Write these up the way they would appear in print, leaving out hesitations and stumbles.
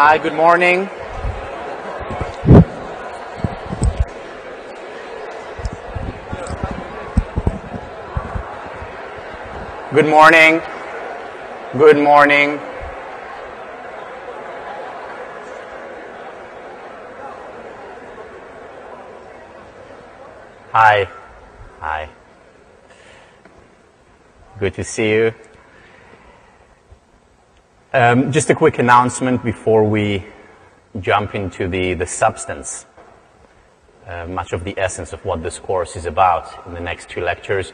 Hi, good morning. Good morning. Good morning. Hi. Hi. Good to see you. Just a quick announcement before we jump into the substance, much of the essence of what this course is about in the next two lectures.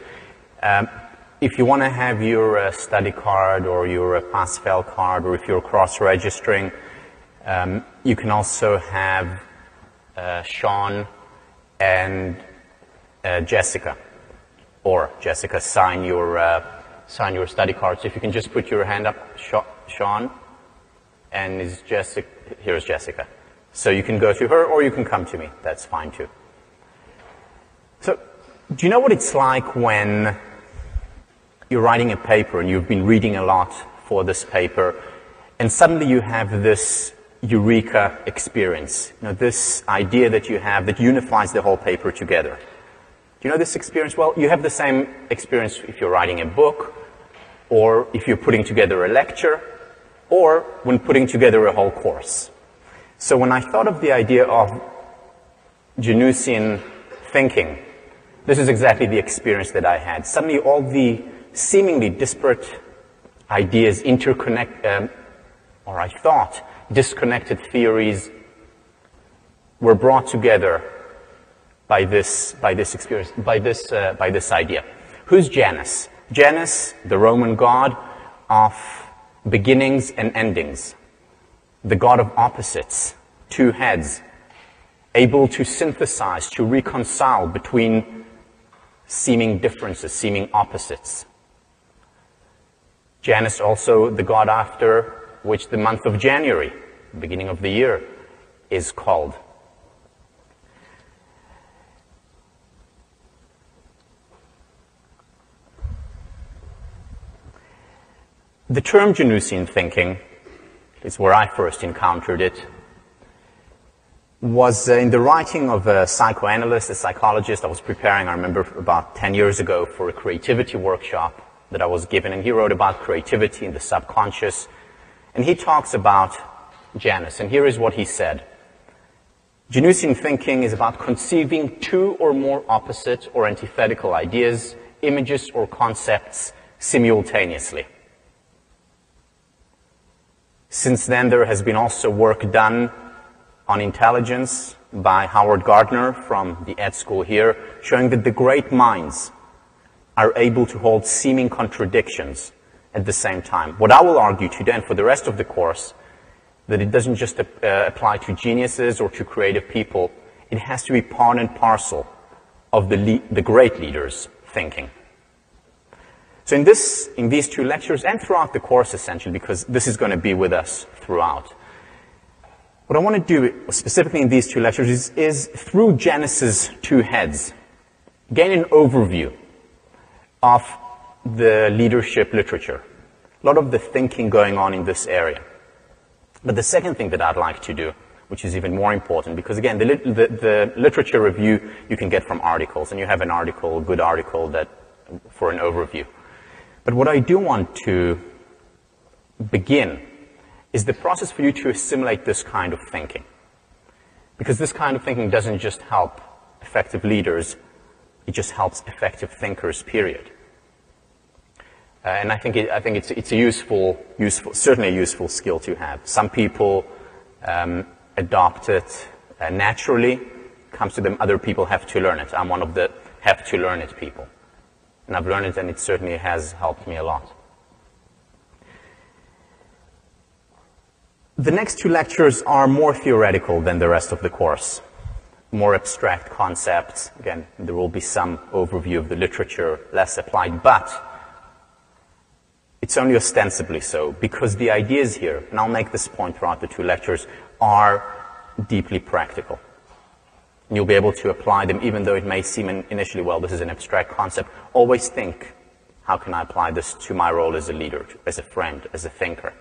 If you want to have your study card or your pass-fail card, or if you're cross-registering, you can also have Sean and Jessica sign your study cards. If you can just put your hand up, Sean, and here's Jessica. So you can go to her or you can come to me. That's fine too. So, do you know what it's like when you're writing a paper and you've been reading a lot for this paper, and suddenly you have this eureka experience, this idea that you have that unifies the whole paper together? Do you know this experience? Well, you have the same experience if you're writing a book, or if you're putting together a lecture, or when putting together a whole course. So when I thought of the idea of Januszian thinking, this is exactly the experience that I had. Suddenly all the seemingly disparate ideas or I thought disconnected theories were brought together by this experience, by this idea. Who's Janus? Janus, the Roman god of beginnings and endings, the god of opposites, two heads, able to synthesize, to reconcile between seeming differences, seeming opposites. Janus also the god after which the month of January, beginning of the year, is called. The term Januszian thinking is where I first encountered it, was in the writing of a psychoanalyst, a psychologist. I was preparing, I remember, about 10 years ago for a creativity workshop that I was given, and he wrote about creativity in the subconscious, and he talks about Janus, and here is what he said. Januszian thinking is about conceiving two or more opposite or antithetical ideas, images, or concepts simultaneously. Since then, there has been also work done on intelligence by Howard Gardner from the Ed School here, showing that the great minds are able to hold seeming contradictions at the same time. What I will argue today and for the rest of the course, that it doesn't just apply to geniuses or to creative people. It has to be part and parcel of the great leaders' thinking. So in these two lectures, and throughout the course essentially, because this is going to be with us throughout, what I want to do, specifically in these two lectures, is through Janus's two heads, gain an overview of the leadership literature, a lot of the thinking going on in this area. But the second thing that I'd like to do, which is even more important, because again, the literature review you can get from articles, and you have a good article for an overview. But what I do want to begin is the process for you to assimilate this kind of thinking. Because this kind of thinking doesn't just help effective leaders, it just helps effective thinkers, period. And I think it's a certainly a useful skill to have. Some people adopt it naturally, comes to them. Other people have to learn it. I'm one of the have to learn it people. And I've learned it, and it certainly has helped me a lot. The next two lectures are more theoretical than the rest of the course. More abstract concepts. Again, there will be some overview of the literature, less applied, but it's only ostensibly so, because the ideas here, and I'll make this point throughout the two lectures, are deeply practical. And you'll be able to apply them, even though it may seem initially, well, this is an abstract concept. Always think, how can I apply this to my role as a leader, as a friend, as a thinker?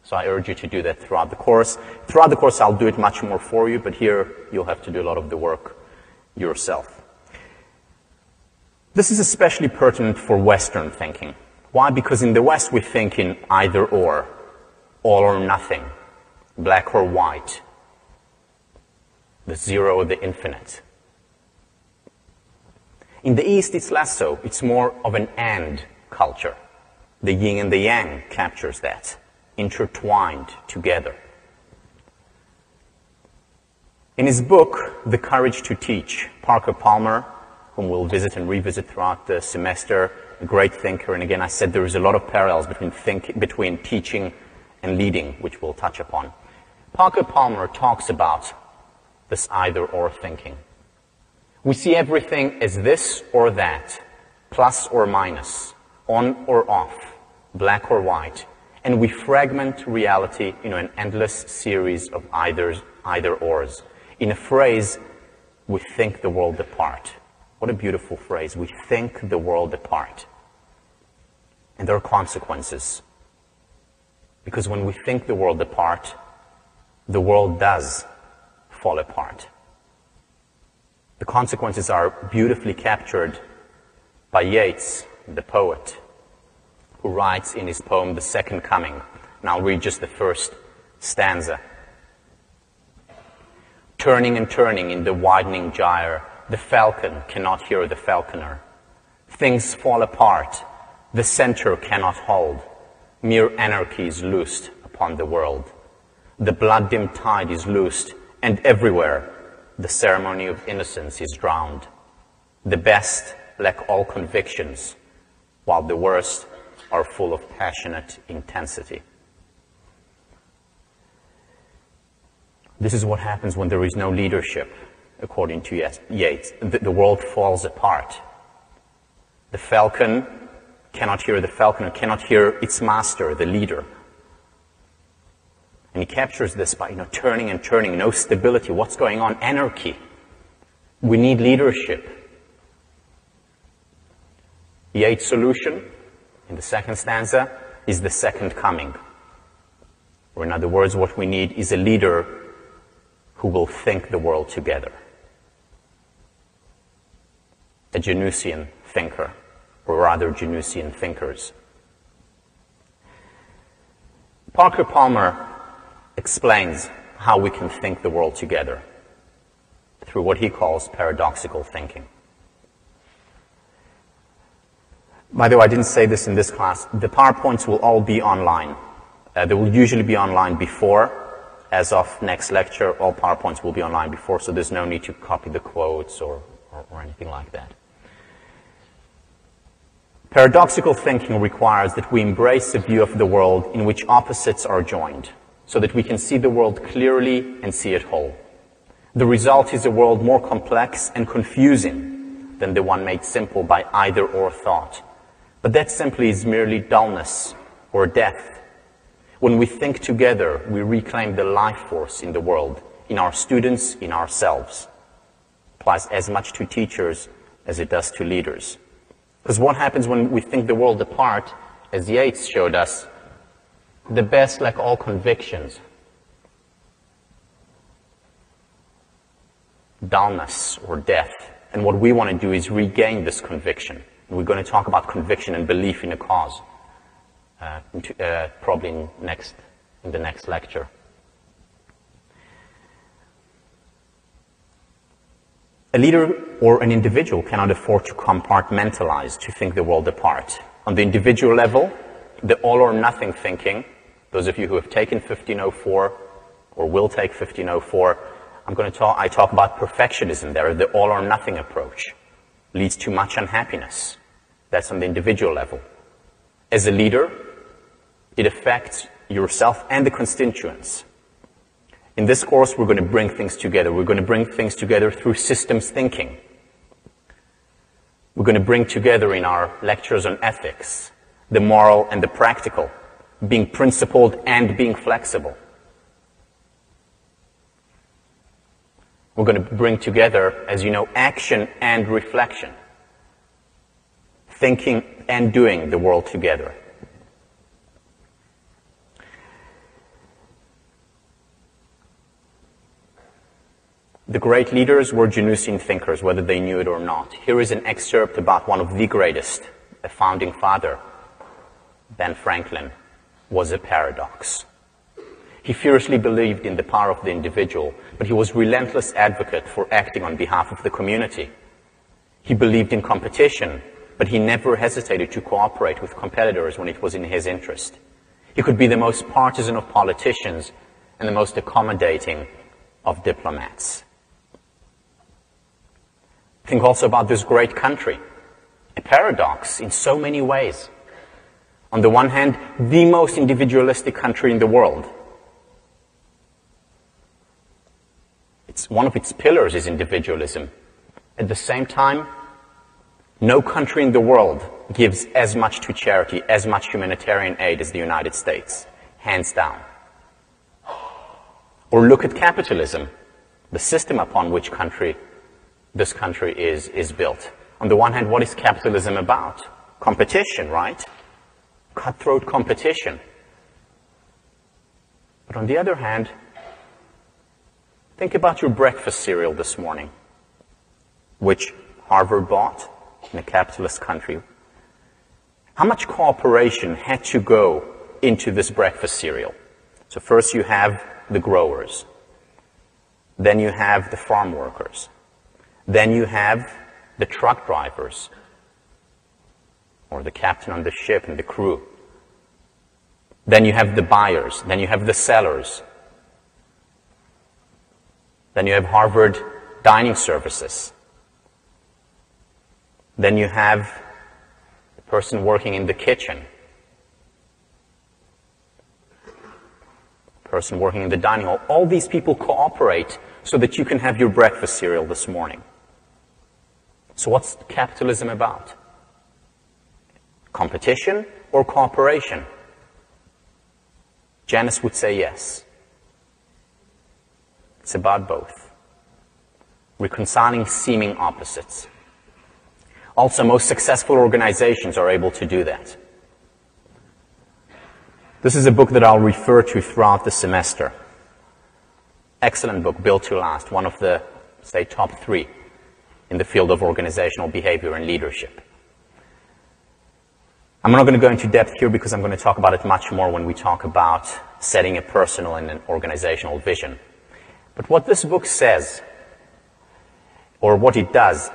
So I urge you to do that throughout the course. Throughout the course, I'll do it much more for you, but here you'll have to do a lot of the work yourself. This is especially pertinent for Western thinking. Why? Because in the West, we think in either or, all or nothing, black or white, the zero or the infinite. In the East, it's less so. It's more of an and culture. The yin and the yang captures that, intertwined together. In his book, The Courage to Teach, Parker Palmer, whom we'll visit and revisit throughout the semester, a great thinker, and again, I said there is a lot of parallels between teaching and leading, which we'll touch upon. Parker Palmer talks about this either-or thinking. We see everything as this or that, plus or minus, on or off, black or white, and we fragment reality into an endless series of either-ors. In a phrase, we think the world apart. What a beautiful phrase. We think the world apart. And there are consequences. Because when we think the world apart, the world does fall apart. The consequences are beautifully captured by Yeats, the poet, who writes in his poem, The Second Coming. And I'll read just the first stanza. Turning and turning in the widening gyre, the falcon cannot hear the falconer. Things fall apart, the center cannot hold. Mere anarchy is loosed upon the world. The blood-dimmed tide is loosed, and everywhere the ceremony of innocence is drowned. The best lack all convictions, while the worst are full of passionate intensity. This is what happens when there is no leadership, according to Yeats. The world falls apart. The falcon cannot hear the falconer, cannot hear its master, the leader. And he captures this by, turning and turning, no stability. What's going on? Anarchy. We need leadership. Yeats' solution, in the second stanza, is the second coming. Or in other words, what we need is a leader who will think the world together. A Janusian thinker, or rather Janusian thinkers. Parker Palmer explains how we can think the world together through what he calls paradoxical thinking. By the way, I didn't say this in this class. The PowerPoints will all be online. They will usually be online before. As of next lecture, all PowerPoints will be online before, so there's no need to copy the quotes or anything like that. Paradoxical thinking requires that we embrace a view of the world in which opposites are joined, so that we can see the world clearly and see it whole. The result is a world more complex and confusing than the one made simple by either-or thought. But that simply is merely dullness or death. When we think together, we reclaim the life force in the world, in our students, in ourselves. It applies as much to teachers as it does to leaders. Because what happens when we think the world apart, as Yeats showed us, the best lack all convictions. Dullness or death. And what we want to do is regain this conviction. And we're going to talk about conviction and belief in a cause. Probably in the next lecture. A leader or an individual cannot afford to compartmentalize, to think the world apart. On the individual level, the all or nothing thinking, those of you who have taken 1504 or will take 1504, I talk about perfectionism there, the all or nothing approach. Leads to much unhappiness. That's on the individual level. As a leader, it affects yourself and the constituents. In this course, we're going to bring things together. We're going to bring things together through systems thinking. We're going to bring together in our lectures on ethics, the moral and the practical, being principled and being flexible. We're going to bring together, as you know, action and reflection, thinking and doing the world together. The great leaders were Janussian thinkers, whether they knew it or not. Here is an excerpt about one of the greatest, a founding father. Ben Franklin was a paradox. He fiercely believed in the power of the individual, but he was a relentless advocate for acting on behalf of the community. He believed in competition, but he never hesitated to cooperate with competitors when it was in his interest. He could be the most partisan of politicians and the most accommodating of diplomats. Think also about this great country, a paradox in so many ways. On the one hand, the most individualistic country in the world. One of its pillars is individualism. At the same time, no country in the world gives as much to charity, as much humanitarian aid as the United States, hands down. Or look at capitalism, the system upon which this country is built. On the one hand, what is capitalism about? Competition, right? Cutthroat competition. But on the other hand, think about your breakfast cereal this morning, which Harvard bought in a capitalist country. How much cooperation had to go into this breakfast cereal? So first you have the growers. Then you have the farm workers. Then you have the truck drivers, or the captain on the ship and the crew. Then you have the buyers. Then you have the sellers. Then you have Harvard dining services. Then you have the person working in the kitchen, the person working in the dining hall. All these people cooperate so that you can have your breakfast cereal this morning. So what's capitalism about? Competition or cooperation? Janice would say yes. It's about both. Reconciling seeming opposites. Also, most successful organizations are able to do that. This is a book that I'll refer to throughout the semester. Excellent book, Built to Last, one of the, say, top 3 in the field of organizational behavior and leadership. I'm not going to go into depth here because I'm going to talk about it much more when we talk about setting a personal and an organizational vision. But what this book says, or what it does,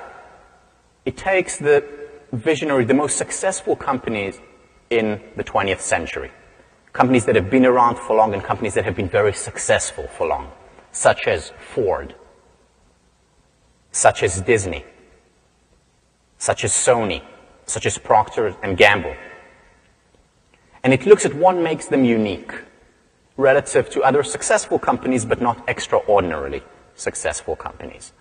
it takes the visionary, the most successful companies in the 20th century, companies that have been around for long and companies that have been very successful for long, such as Ford, such as Disney, such as Sony, such as Procter & Gamble. And it looks at what makes them unique relative to other successful companies, but not extraordinarily successful companies.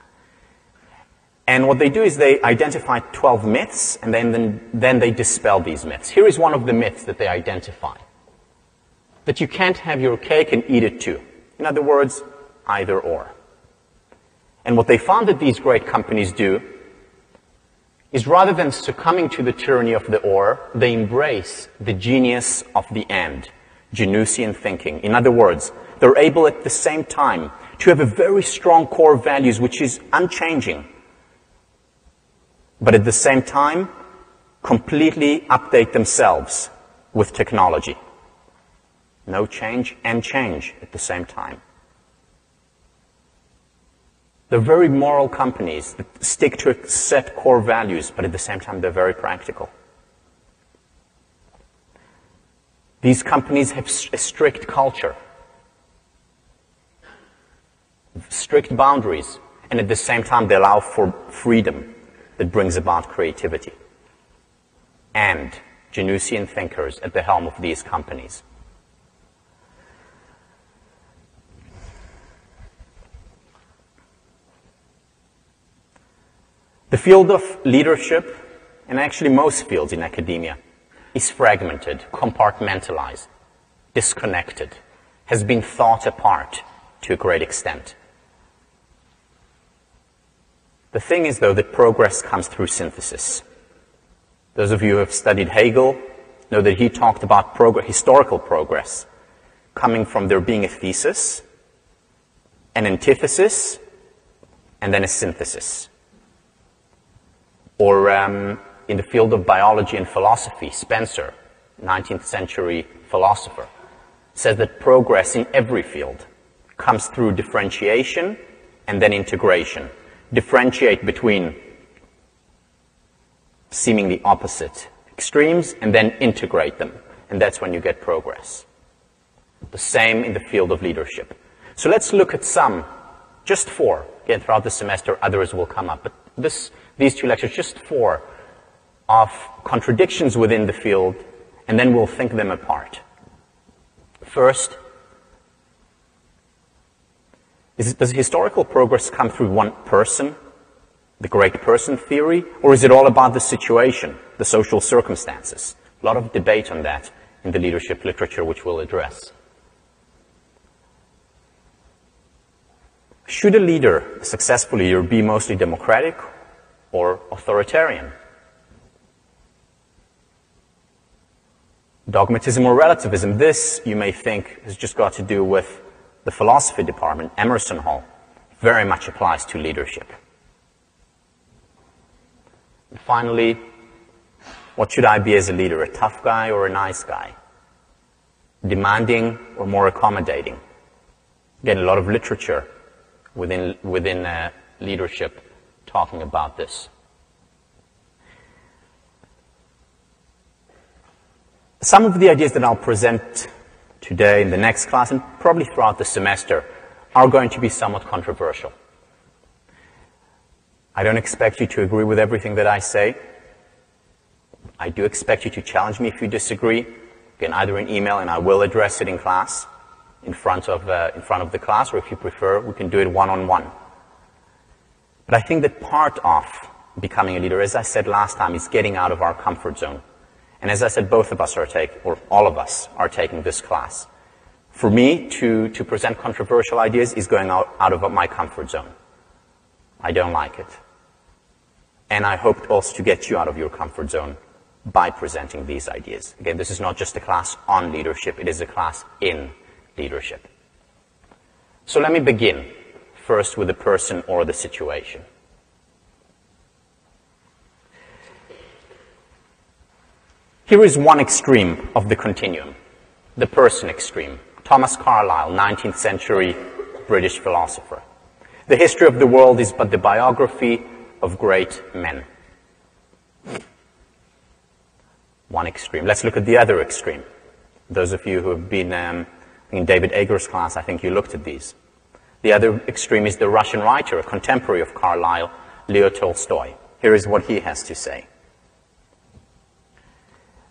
And what they do is they identify 12 myths, and then they dispel these myths. Here is one of the myths that they identify. That you can't have your cake and eat it too. In other words, either or. And what they found that these great companies do is rather than succumbing to the tyranny of the or, they embrace the genius of the and, Janussian thinking. In other words, they're able at the same time to have a very strong core values which is unchanging, but at the same time completely update themselves with technology. No change and change at the same time. They're very moral companies that stick to a set core values, but at the same time they're very practical. These companies have a strict culture, strict boundaries, and at the same time they allow for freedom that brings about creativity. And Janussian thinkers at the helm of these companies. The field of leadership, and actually most fields in academia, is fragmented, compartmentalized, disconnected, has been thought apart to a great extent. The thing is, though, that progress comes through synthesis. Those of you who have studied Hegel know that he talked about historical progress coming from there being a thesis, an antithesis, and then a synthesis. Or in the field of biology and philosophy, Spencer, 19th century philosopher, says that progress in every field comes through differentiation and then integration. Differentiate between seemingly opposite extremes and then integrate them. And that's when you get progress. The same in the field of leadership. So let's look at some, just 4. Again, throughout the semester, others will come up. But these 2 lectures, just 4 of contradictions within the field, and then we'll think them apart. First, does historical progress come through one person, the great person theory, or is it all about the situation, the social circumstances? A lot of debate on that in the leadership literature, which we'll address. Should a leader, a successful leader, be mostly democratic or authoritarian? Dogmatism or relativism? This, you may think, has just got to do with the philosophy department, Emerson Hall. Very much applies to leadership. And finally, what should I be as a leader? A tough guy or a nice guy? Demanding or more accommodating? Again, a lot of literature within leadership talking about this. Some of the ideas that I'll present today in the next class, and probably throughout the semester, are going to be somewhat controversial. I don't expect you to agree with everything that I say. I do expect you to challenge me if you disagree. Again, either in email, and I will address it in class, in front of the class, or if you prefer, we can do it one-on-one. But I think that part of becoming a leader, as I said last time, is getting out of our comfort zone. And as I said, both of us are all of us are taking this class. For me, to present controversial ideas is going out of my comfort zone. I don't like it. And I hope also to get you out of your comfort zone by presenting these ideas. Again, this is not just a class on leadership, it is a class in leadership. So let me begin first with the person or the situation. Here is one extreme of the continuum, the person extreme. Thomas Carlyle, 19th century British philosopher. The history of the world is but the biography of great men. One extreme. Let's look at the other extreme. Those of you who have been in David Ager's class, I think you looked at these. The other extreme is the Russian writer, a contemporary of Carlyle, Leo Tolstoy. Here is what he has to say.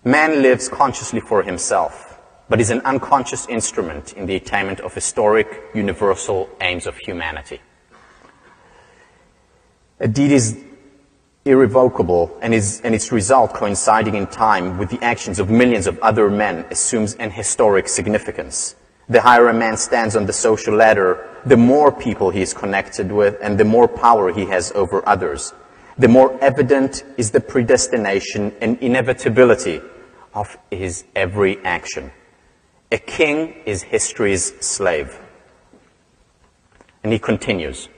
Man lives consciously for himself, but is an unconscious instrument in the attainment of historic, universal aims of humanity. A deed is irrevocable, and its result coinciding in time with the actions of millions of other men assumes an historic significance. The higher a man stands on the social ladder, the more people he is connected with and the more power he has over others. The more evident is the predestination and inevitability of his every action. A king is history's slave. And he continues.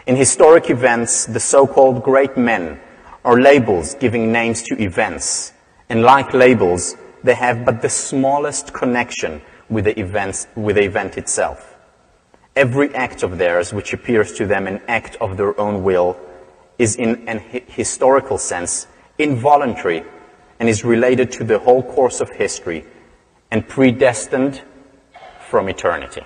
In historic events, the so-called great men are labels giving names to events, and like labels, they have but the smallest connection with the event itself. Every act of theirs, which appears to them an act of their own will, is in an historical sense involuntary and is related to the whole course of history and predestined from eternity.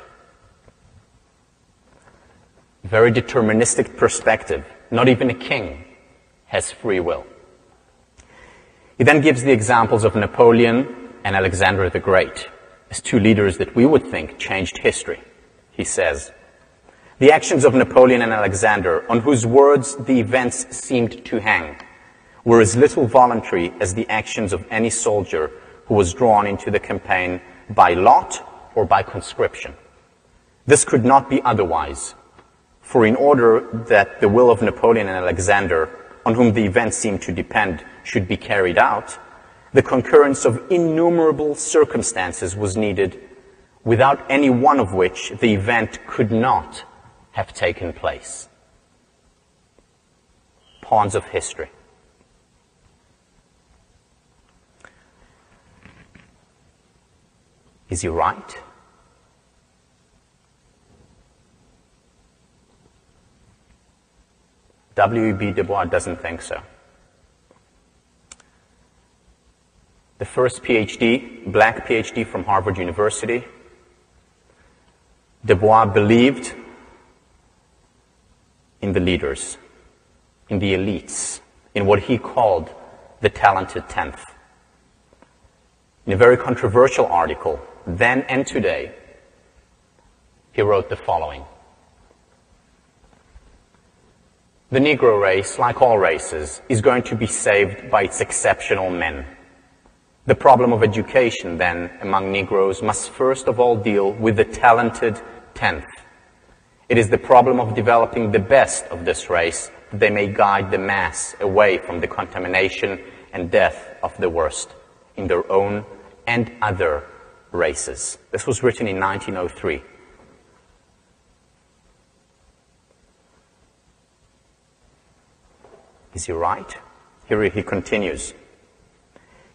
Very deterministic perspective. Not even a king has free will. He then gives the examples of Napoleon and Alexander the Great as two leaders that we would think changed history. He says, the actions of Napoleon and Alexander, on whose words the events seemed to hang, were as little voluntary as the actions of any soldier who was drawn into the campaign by lot or by conscription. This could not be otherwise, for in order that the will of Napoleon and Alexander, on whom the events seemed to depend, should be carried out, the concurrence of innumerable circumstances was needed, without any one of which the event could not have taken place. pawns of history. Is he right? W.E.B. Du Bois doesn't think so. The first PhD, black PhD from Harvard University, Du Bois believed in the leaders, in the elites, in what he called the talented tenth. In a very controversial article, then and today, he wrote the following. The Negro race, like all races, is going to be saved by its exceptional men. The problem of education, then, among Negroes must first of all deal with the talented tenth. It is the problem of developing the best of this race that they may guide the mass away from the contamination and death of the worst in their own and other races. This was written in 1903. Is he right? Here he continues.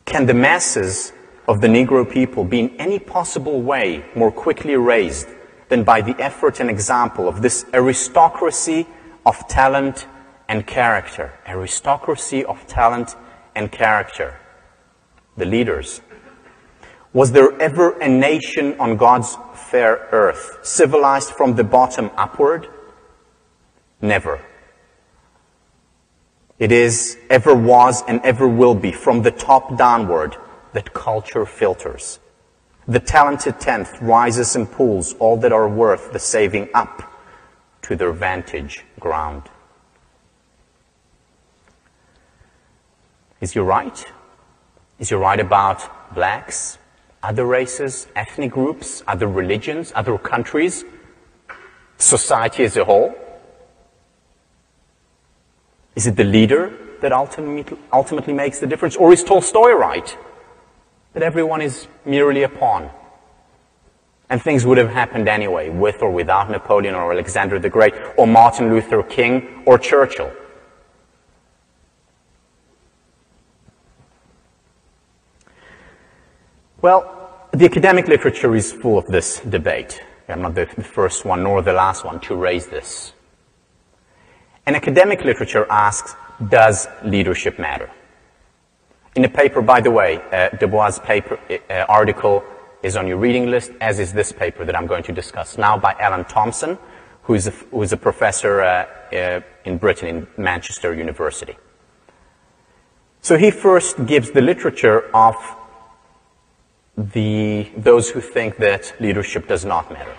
Can the masses of the Negro people be in any possible way more quickly raised than by the effort and example of this aristocracy of talent and character? Aristocracy of talent and character. The leaders. Was there ever a nation on God's fair earth civilized from the bottom upward? Never. It is, ever was, and ever will be, from the top downward, that culture filters. The talented tenth rises and pulls all that are worth the saving up to their vantage ground. Is he right? Is he right about blacks, other races, ethnic groups, other religions, other countries, society as a whole? Is it the leader that ultimately makes the difference? Or is Tolstoy right? That everyone is merely a pawn. And things would have happened anyway, with or without Napoleon or Alexander the Great, or Martin Luther King or Churchill. Well, the academic literature is full of this debate. I'm not the first one nor the last one to raise this. And academic literature asks, does leadership matter? In a paper, by the way, Du Bois' paper, article is on your reading list, as is this paper that I'm going to discuss now by Alan Thompson, who is a professor in Britain, in Manchester University. So he first gives the literature of those who think that leadership does not matter,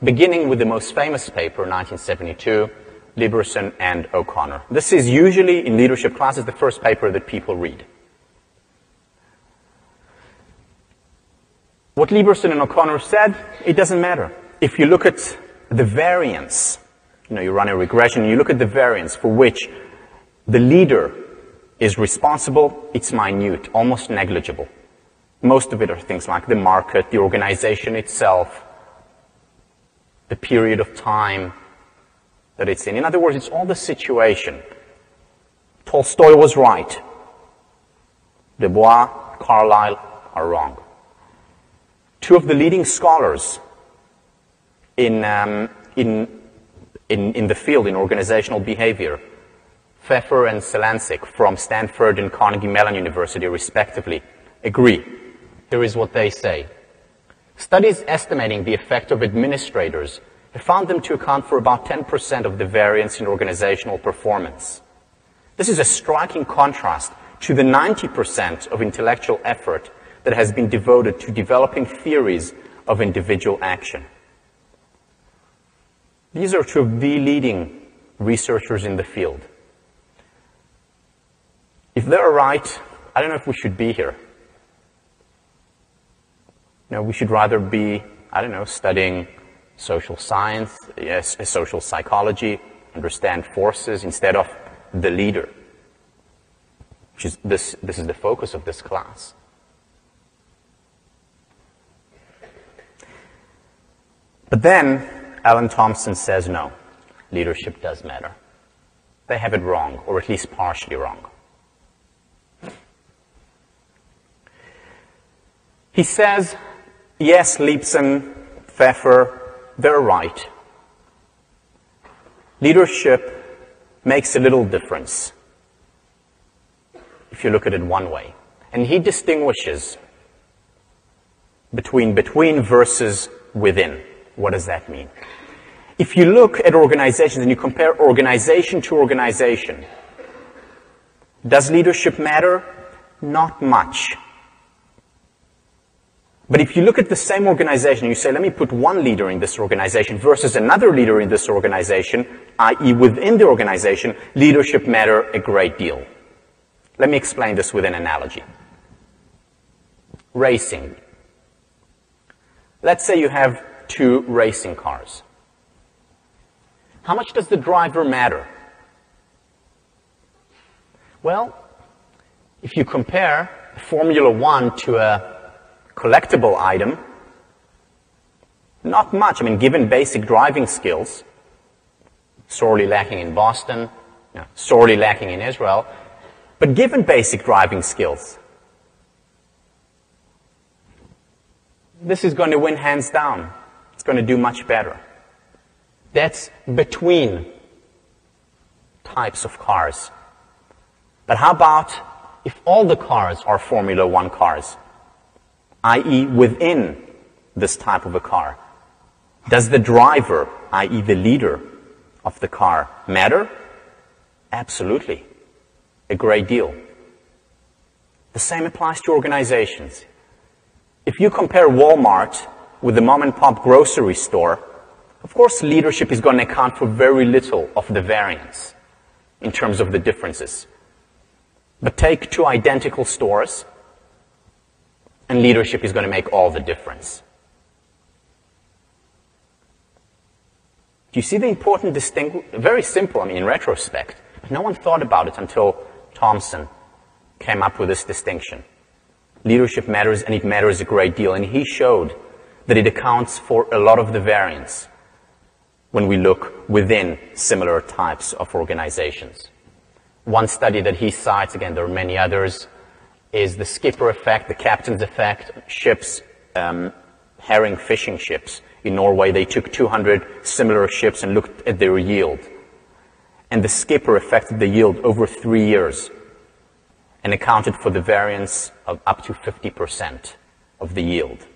beginning with the most famous paper, 1972, Liberson and O'Connor. This is usually, in leadership classes, the first paper that people read. What Liberson and O'Connor said, it doesn't matter. If you look at the variance, you run a regression, you look at the variance for which the leader is responsible, it's minute, almost negligible. Most of it are things like the market, the organization itself, the period of time that it's in. In other words, it's all the situation. Tolstoy was right. Du Bois, Carlyle are wrong. Two of the leading scholars in the field, in organizational behavior, Pfeffer and Selancic from Stanford and Carnegie Mellon University, respectively, agree. Here is what they say. Studies estimating the effect of administrators have found them to account for about 10% of the variance in organizational performance. This is a striking contrast to the 90% of intellectual effort that has been devoted to developing theories of individual action. These are two of the leading researchers in the field. If they're right, I don't know if we should be here. We should rather be, studying social science, social psychology, understand forces instead of the leader. This is the focus of this class. But then, Alan Thompson says no, leadership does matter. they have it wrong, or at least partially wrong. He says, yes, Liebsen, Pfeffer, they're right. Leadership makes a little difference if you look at it one way. And he distinguishes between versus within. What does that mean? If you look at organizations and you compare organization to organization, does leadership matter? Not much. But if you look at the same organization and you say, let me put one leader in this organization versus another leader in this organization, i.e. within the organization, leadership matter a great deal. Let me explain this with an analogy. Racing. Let's say you have 2 racing cars. How much does the driver matter? Well, if you compare Formula One to a collectible item, not much. I mean, given basic driving skills, sorely lacking in Boston, sorely lacking in Israel, but given basic driving skills, this is going to win hands down. It's going to do much better. That's between types of cars. But how about if all the cars are Formula One cars, i.e. within this type of a car? Does the driver, i.e. the leader of the car, matter? Absolutely. A great deal. The same applies to organizations. If you compare Walmart with the mom-and-pop grocery store, of course leadership is going to account for very little of the variance in terms of the differences. But take 2 identical stores, and leadership is going to make all the difference. Do you see the important distinction? Very simple, I mean, in retrospect. But no one thought about it until Thompson came up with this distinction. Leadership matters, and it matters a great deal. And he showed that it accounts for a lot of the variance when we look within similar types of organizations. One study that he cites, again, there are many others, is the skipper effect, the captain's effect. Ships, herring fishing ships in Norway, they took 200 similar ships and looked at their yield. And the skipper affected the yield over 3 years and accounted for the variance of up to 50% of the yield.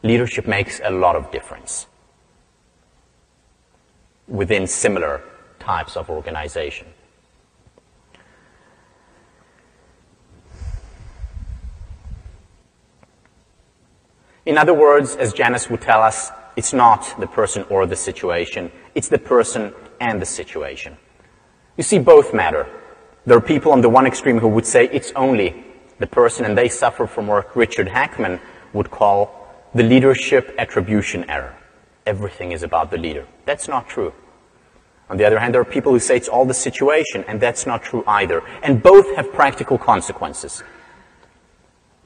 Leadership makes a lot of difference within similar types of organization. In other words, as Janice would tell us, it's not the person or the situation, it's the person and the situation. You see, both matter. There are people on the one extreme who would say it's only the person, and they suffer from what Richard Hackman would call the leadership attribution error. Everything is about the leader. That's not true. On the other hand, there are people who say it's all the situation, and that's not true either. And both have practical consequences.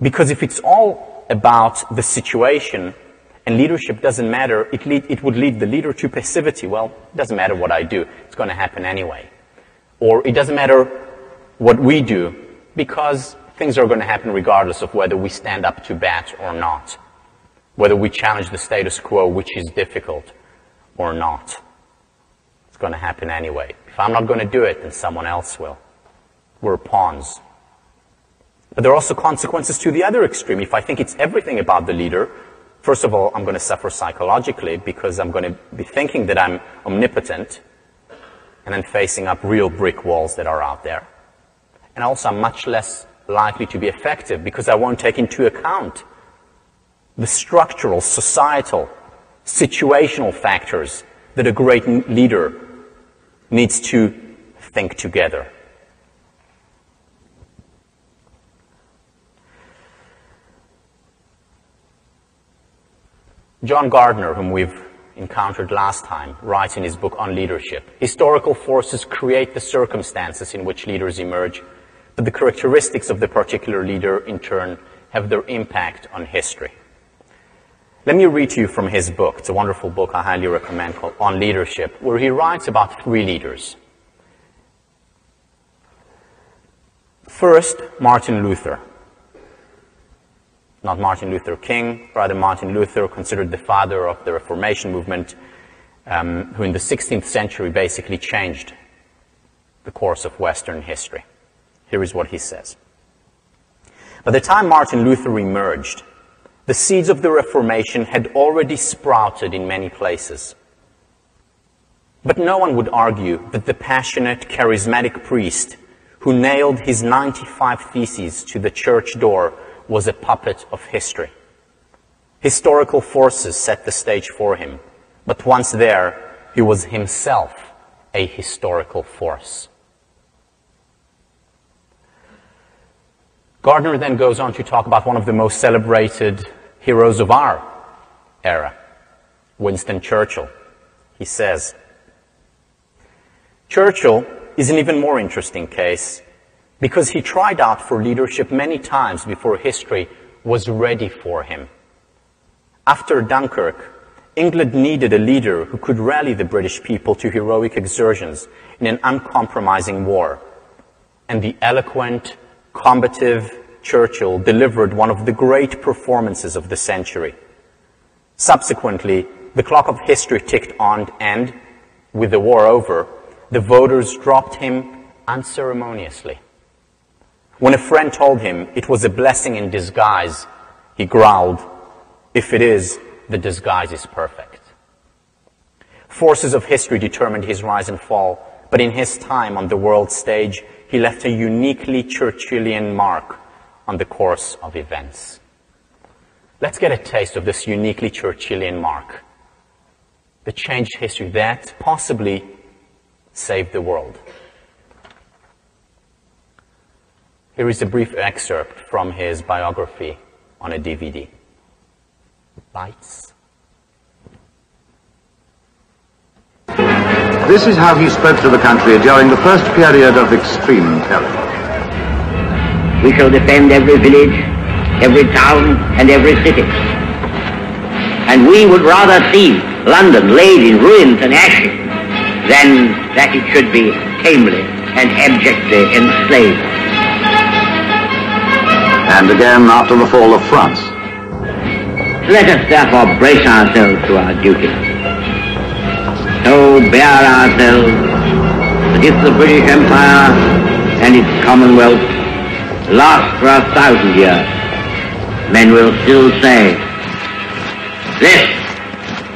Because if it's all about the situation and leadership doesn't matter, it would lead the leader to passivity. Well, it doesn't matter what I do. It's going to happen anyway. Or it doesn't matter what we do because things are going to happen regardless of whether we stand up to bat or not, whether we challenge the status quo, which is difficult, or not. It's going to happen anyway. If I'm not going to do it, then someone else will. We're pawns. But there are also consequences to the other extreme. If I think it's everything about the leader, first of all, I'm going to suffer psychologically because I'm going to be thinking that I'm omnipotent and then facing up real brick walls that are out there. And also, I'm much less likely to be effective because I won't take into account the structural, societal, situational factors that a great leader needs to think together. John Gardner, whom we've encountered last time, writes in his book on leadership, historical forces create the circumstances in which leaders emerge, but the characteristics of the particular leader, in turn, have their impact on history. Let me read to you from his book. It's a wonderful book I highly recommend, called On Leadership, where he writes about 3 leaders. First, Martin Luther. Not Martin Luther King, rather Martin Luther, considered the father of the Reformation movement, who in the 16th century basically changed the course of Western history. Here is what he says. By the time Martin Luther emerged, the seeds of the Reformation had already sprouted in many places. But no one would argue that the passionate, charismatic priest who nailed his 95 theses to the church door was a puppet of history. Historical forces set the stage for him, but once there, he was himself a historical force. Gardner then goes on to talk about one of the most celebrated heroes of our era, Winston Churchill. He says, Churchill is an even more interesting case because he tried out for leadership many times before history was ready for him. After Dunkirk, England needed a leader who could rally the British people to heroic exertions in an uncompromising war. And the eloquent, combative Churchill delivered one of the great performances of the century. Subsequently, the clock of history ticked on and, with the war over, the voters dropped him unceremoniously. When a friend told him it was a blessing in disguise, he growled, "If it is, the disguise is perfect." Forces of history determined his rise and fall, but in his time on the world stage, he left a uniquely Churchillian mark on the course of events. Let's get a taste of this uniquely Churchillian mark that changed history, that possibly saved the world. Here is a brief excerpt from his biography on a DVD. Lights. This is how he spoke to the country during the first period of extreme terror. We shall defend every village, every town, and every city. And we would rather see London laid in ruins and ashes than that it should be tamely and abjectly enslaved. And again after the fall of France. Let us therefore brace ourselves to our duty. So bear ourselves that if the British Empire and its Commonwealth last for 1,000 years, men will still say, this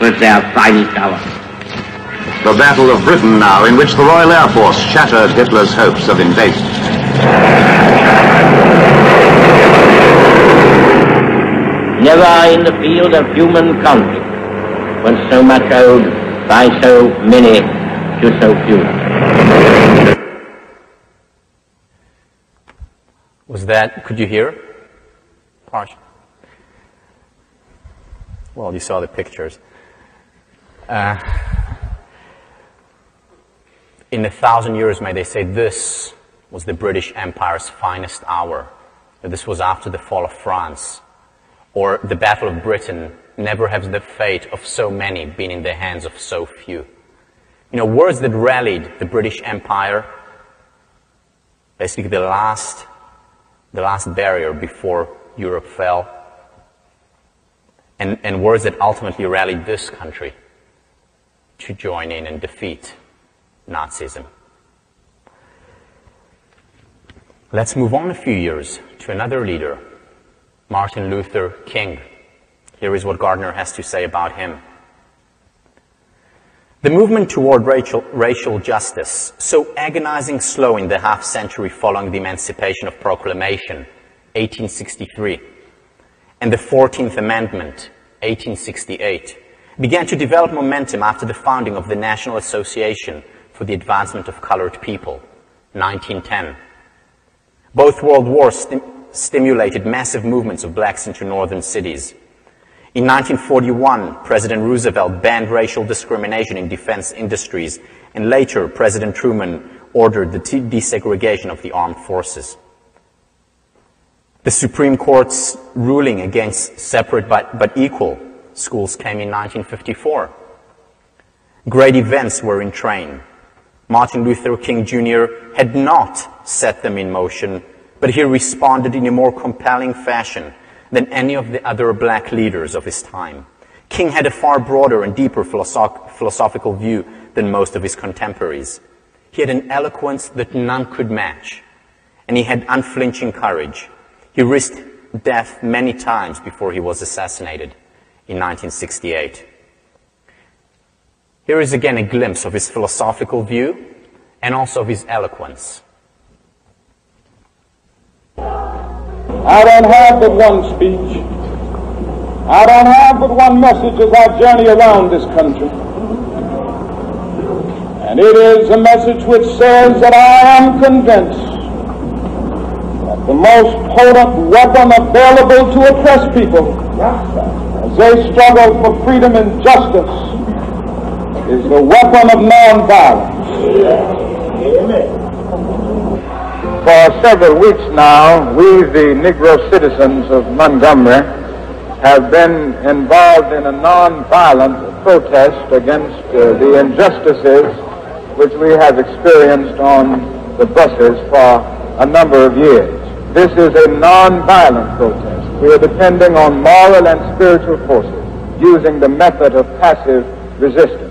was their finest hour. The Battle of Britain now, in which the Royal Air Force shattered Hitler's hopes of invasion. Never in the field of human conflict was so much owed by so many to so few. Was that, could you hear? Partial. Well, you saw the pictures. In 1,000 years, may they say, this was the British Empire's finest hour. This was after the fall of France. Or the Battle of Britain, never has the fate of so many been in the hands of so few. You know, words that rallied the British Empire, basically the last barrier before Europe fell, and words that ultimately rallied this country to join in and defeat Nazism. Let's move on a few years to another leader, Martin Luther King. Here is what Gardner has to say about him. The movement toward racial justice, so agonizing slow in the half-century following the Emancipation of Proclamation, 1863, and the 14th Amendment, 1868, began to develop momentum after the founding of the National Association for the Advancement of Colored People, 1910. Both world wars stimulated massive movements of blacks into northern cities. In 1941, President Roosevelt banned racial discrimination in defense industries, and later President Truman ordered the desegregation of the armed forces. The Supreme Court's ruling against separate but equal schools came in 1954. Great events were in train. Martin Luther King Jr. had not set them in motion, but he responded in a more compelling fashion than any of the other black leaders of his time. King had a far broader and deeper philosophical view than most of his contemporaries. He had an eloquence that none could match, and he had unflinching courage. He risked death many times before he was assassinated in 1968. Here is again a glimpse of his philosophical view and also of his eloquence. I don't have but one speech. I don't have but one message as I journey around this country. And it is a message which says that I am convinced that the most potent weapon available to oppress people as they struggle for freedom and justice is the weapon of nonviolence. Amen. For several weeks now, we, the Negro citizens of Montgomery, have been involved in a nonviolent protest against the injustices which we have experienced on the buses for a number of years. This is a nonviolent protest. We are depending on moral and spiritual forces, using the method of passive resistance.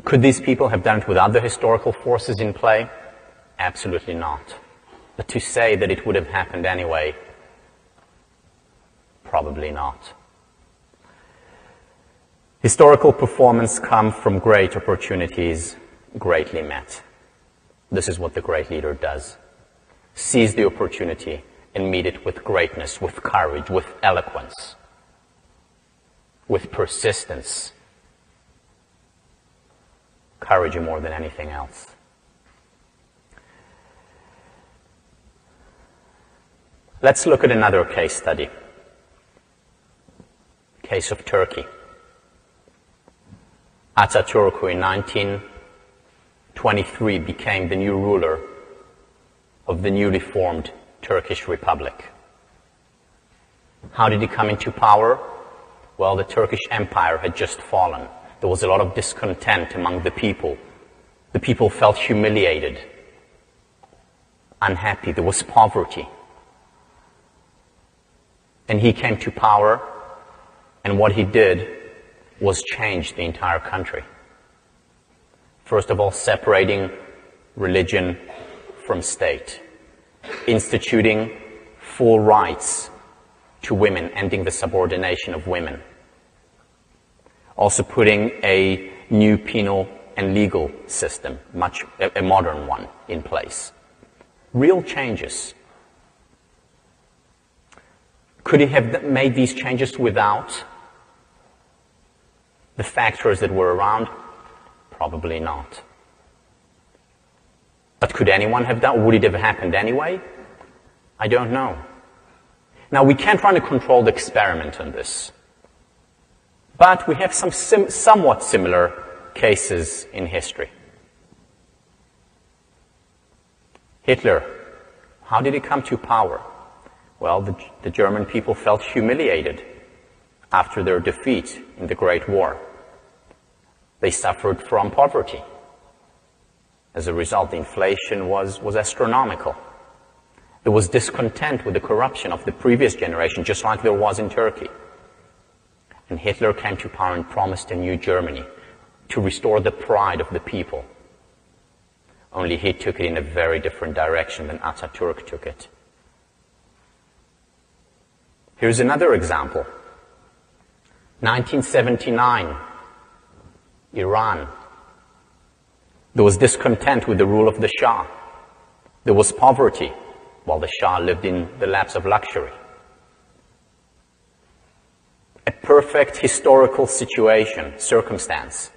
Could these people have done it without the historical forces in play? Absolutely not. But to say that it would have happened anyway, probably not. Historical performance comes from great opportunities greatly met. This is what the great leader does. Seize the opportunity and meet it with greatness, with courage, with eloquence, with persistence. Courage more than anything else. Let's look at another case study. Case of Turkey. Atatürk, who in 1923 became the new ruler of the newly formed Turkish Republic. How did he come into power? Well, the Turkish Empire had just fallen. There was a lot of discontent among the people. The people felt humiliated, unhappy. There was poverty. And he came to power, and what he did was change the entire country. First of all, separating religion from state, instituting full rights to women, ending the subordination of women. Also putting a new penal and legal system, a modern one, in place. Real changes. Could he have made these changes without the factors that were around? Probably not. But could anyone have done? Would it have happened anyway? I don't know. Now, we can't run a controlled experiment on this. But we have some somewhat similar cases in history. Hitler, how did he come to power? Well, the German people felt humiliated after their defeat in the Great War. They suffered from poverty. As a result, the inflation was astronomical. There was discontent with the corruption of the previous generation, just like there was in Turkey. And Hitler came to power and promised a new Germany to restore the pride of the people. Only he took it in a very different direction than Atatürk took it. Here's another example. 1979, Iran. There was discontent with the rule of the Shah. There was poverty, while the Shah lived in the laps of luxury. A perfect historical circumstance.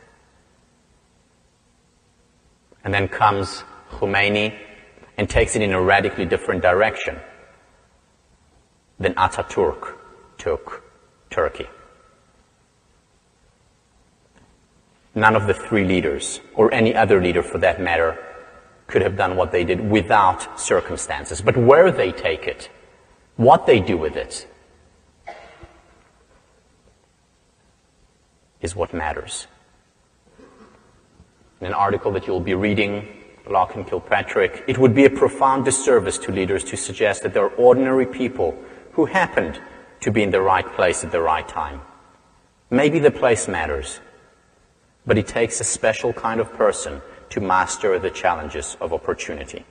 And then comes Khomeini and takes it in a radically different direction than Atatürk took Turkey. none of the three leaders, or any other leader for that matter, could have done what they did without circumstances. But where they take it, what they do with it, is what matters. In an article that you'll be reading, Locke and Kilpatrick, it would be a profound disservice to leaders to suggest that there are ordinary people who happened to be in the right place at the right time. Maybe the place matters, but it takes a special kind of person to master the challenges of opportunity.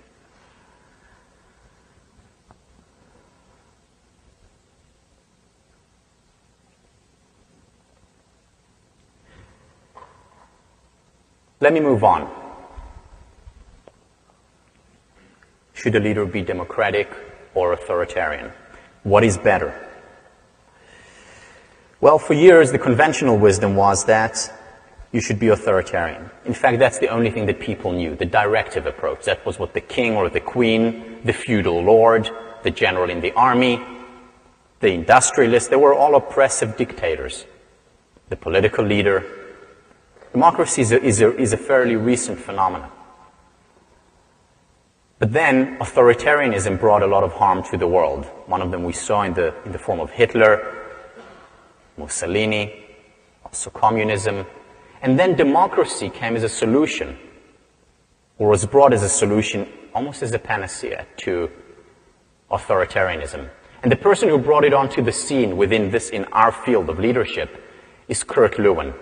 Let me move on. Should a leader be democratic or authoritarian? What is better? Well, for years, the conventional wisdom was that you should be authoritarian. In fact, that's the only thing that people knew, the directive approach. That was what the king or the queen, the feudal lord, the general in the army, the industrialist, they were all oppressive dictators. The political leader. Democracy is a fairly recent phenomenon. But then authoritarianism brought a lot of harm to the world. One of them we saw in the form of Hitler, Mussolini, also communism. And then democracy came as a solution, or was brought as a solution, almost as a panacea to authoritarianism. And the person who brought it onto the scene in our field of leadership is Kurt Lewin.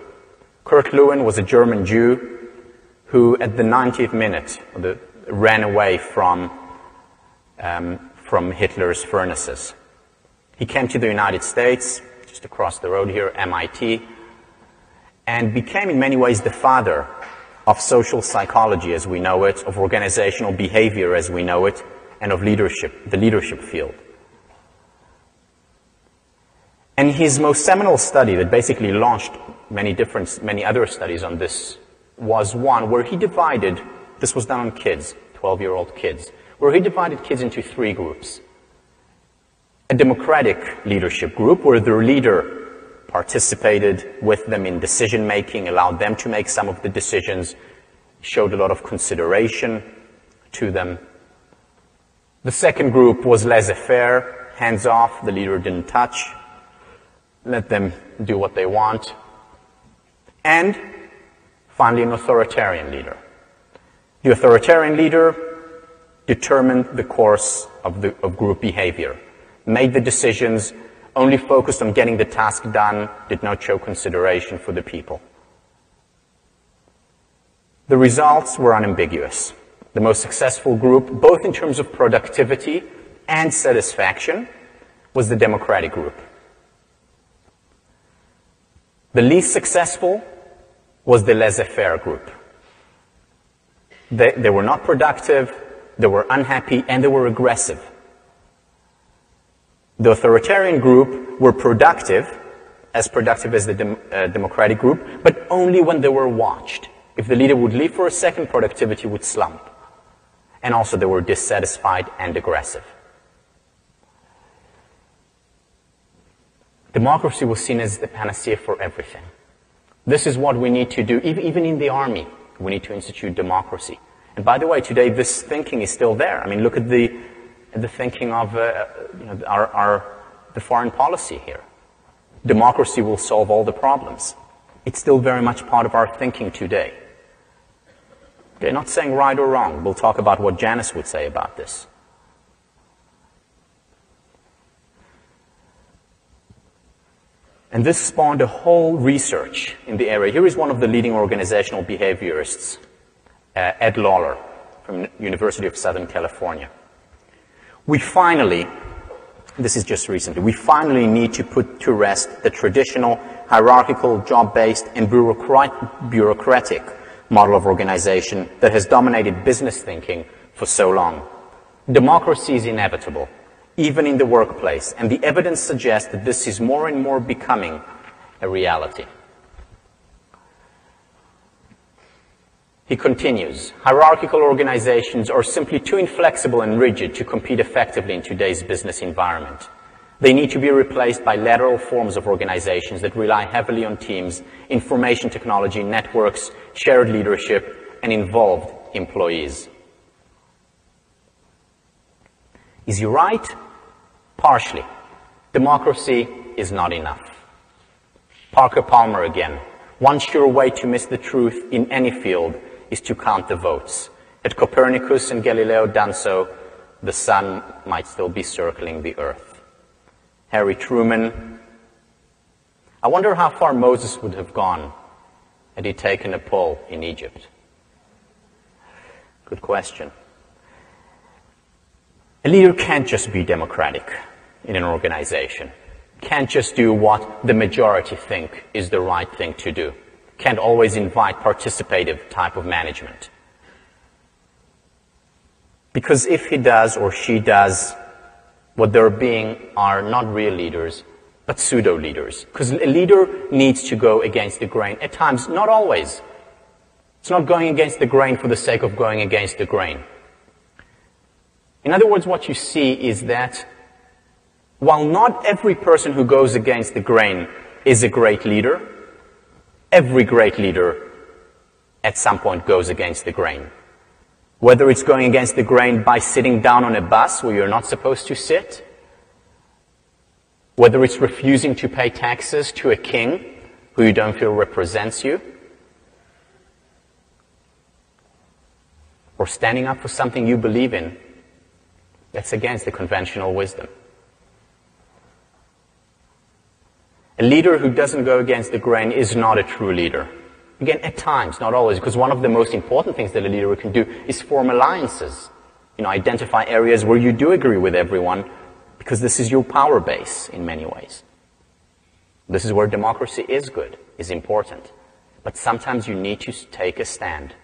Kurt Lewin was a German Jew who, at the 90th minute, ran away from Hitler's furnaces. He came to the United States, just across the road here, MIT, and became in many ways the father of social psychology as we know it, of organizational behavior as we know it, and of leadership, the leadership field. And his most seminal study that basically launched many other studies on this was one where he divided, this was done on kids, 12-year-old kids, where he divided kids into three groups. A democratic leadership group where their leader participated with them in decision-making, allowed them to make some of the decisions, showed a lot of consideration to them. The second group was laissez-faire, hands-off, the leader didn't touch, let them do what they want. And finally, an authoritarian leader. The authoritarian leader determined the course of group behavior, made the decisions, only focused on getting the task done, did not show consideration for the people. The results were unambiguous. The most successful group, both in terms of productivity and satisfaction, was the democratic group. The least successful was the laissez-faire group. They were not productive, they were unhappy, and they were aggressive. The authoritarian group were productive as the democratic group, but only when they were watched. If the leader would leave for a second, productivity would slump. And also they were dissatisfied and aggressive. Democracy was seen as the panacea for everything. This is what we need to do. Even in the army, we need to institute democracy. And by the way, today this thinking is still there. I mean, look at the thinking of the foreign policy here. Democracy will solve all the problems. It's still very much part of our thinking today. They're not saying right or wrong. We'll talk about what Janice would say about this. And this spawned a whole research in the area. Here is one of the leading organizational behaviorists, Ed Lawler, from the University of Southern California. We finally, this is just recently, we finally need to put to rest the traditional hierarchical, job-based, and bureaucratic model of organization that has dominated business thinking for so long. Democracy is inevitable, even in the workplace, and the evidence suggests that this is more and more becoming a reality. He continues, hierarchical organizations are simply too inflexible and rigid to compete effectively in today's business environment. They need to be replaced by lateral forms of organizations that rely heavily on teams, information technology, networks, shared leadership, and involved employees. Is he right? Partially. Democracy is not enough. Parker Palmer again. One sure way to miss the truth in any field is to count the votes. Had Copernicus and Galileo done so, the sun might still be circling the earth. Harry Truman. I wonder how far Moses would have gone had he taken a poll in Egypt. Good question. A leader can't just be democratic in an organization. Can't just do what the majority think is the right thing to do. Can't always invite participative type of management. Because if he does or she does, what they're being are not real leaders, but pseudo-leaders. Because a leader needs to go against the grain. At times, not always. It's not going against the grain for the sake of going against the grain. In other words, what you see is that while not every person who goes against the grain is a great leader, every great leader at some point goes against the grain. Whether it's going against the grain by sitting down on a bus where you're not supposed to sit, whether it's refusing to pay taxes to a king who you don't feel represents you, or standing up for something you believe in that's against the conventional wisdom. A leader who doesn't go against the grain is not a true leader. Again, at times, not always, because one of the most important things that a leader can do is form alliances. Identify areas where you do agree with everyone, because this is your power base in many ways. This is where democracy is good, is important. But sometimes you need to take a stand.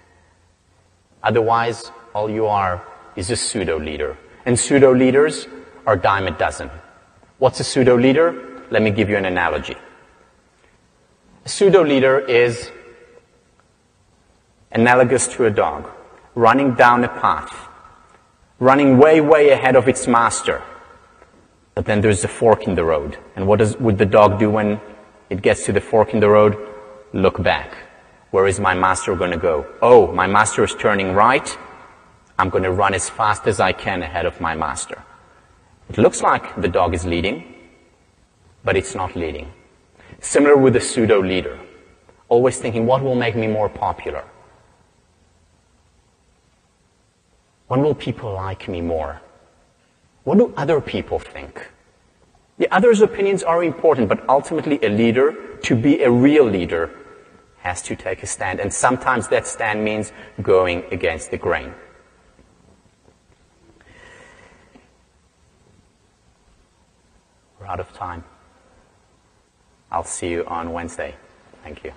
Otherwise, all you are is a pseudo-leader. And pseudo-leaders are dime a dozen. What's a pseudo-leader? Let me give you an analogy. A pseudo-leader is analogous to a dog, running down a path, running way, way ahead of its master. But then there's a fork in the road. And what would the dog do when it gets to the fork in the road? Look back. Where is my master going to go? Oh, my master is turning right. I'm going to run as fast as I can ahead of my master. It looks like the dog is leading, but it's not leading. Similar with a pseudo-leader. Always thinking, what will make me more popular? When will people like me more? What do other people think? The others' opinions are important, but ultimately a leader, to be a real leader, has to take a stand. And sometimes that stand means going against the grain. We're out of time. I'll see you on Wednesday. Thank you.